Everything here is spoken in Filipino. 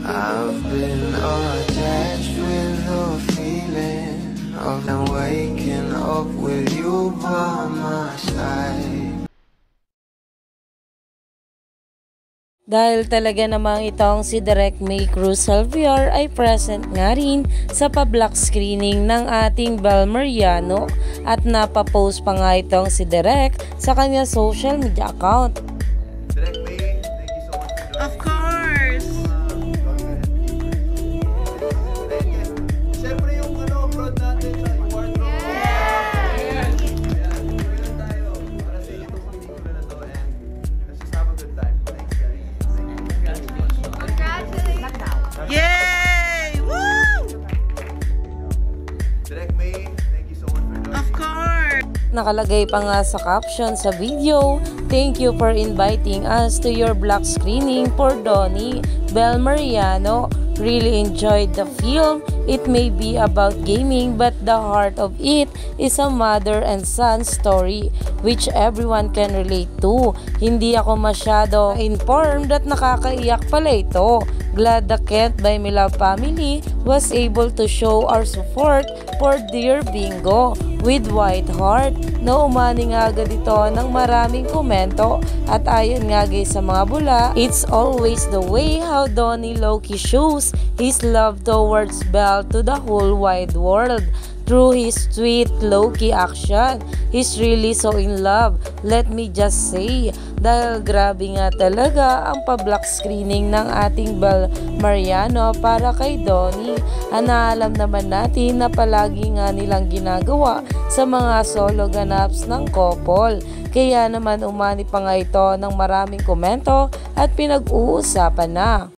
I've been attached with the feeling of waking up with you by my side. Dahil talaga namang itong si Direk May Cruz Salvior ay present nga rin sa pa-block screening ng ating Bel Mariano at napapost pa nga itong si Direk sa kanya social media account. Direk May, thank you so much for joining. Of course! Siyempre yung abroad natin sa wardrobe. Ayan, bilang tayo para sa inyo itong pelikula na to and let's just have a good time. Thanks guys. Yay! Woo! Direk May, thank you so much for joining. Of course! Nakalagay pa nga sa caption sa video, "Thank you for inviting us to your block screening for Donnie, Bel Mariano. Really enjoyed the film. It may be about gaming but the heart of it is a mother and son story which everyone can relate to. Hindi ako masyado informed at nakakaiyak pala ito. Glad the Kent by Milove family was able to show our support for Dear Bingo with White Heart." Na umani nga agad ito ng maraming komento at ayon nga guys sa mga bula, it's always the way how Donnie Loki shows his love towards Belle to the whole wide world. Through his sweet low-key action, he's really so in love. Let me just say, dahil grabe nga talaga ang pa-block screening ng ating Bel Mariano para kay Donnie. Naalam naman natin na palagi nga nilang ginagawa sa mga solo ganaps ng couple. Kaya naman umani pa nga ito ng maraming komento at pinag-uusapan na.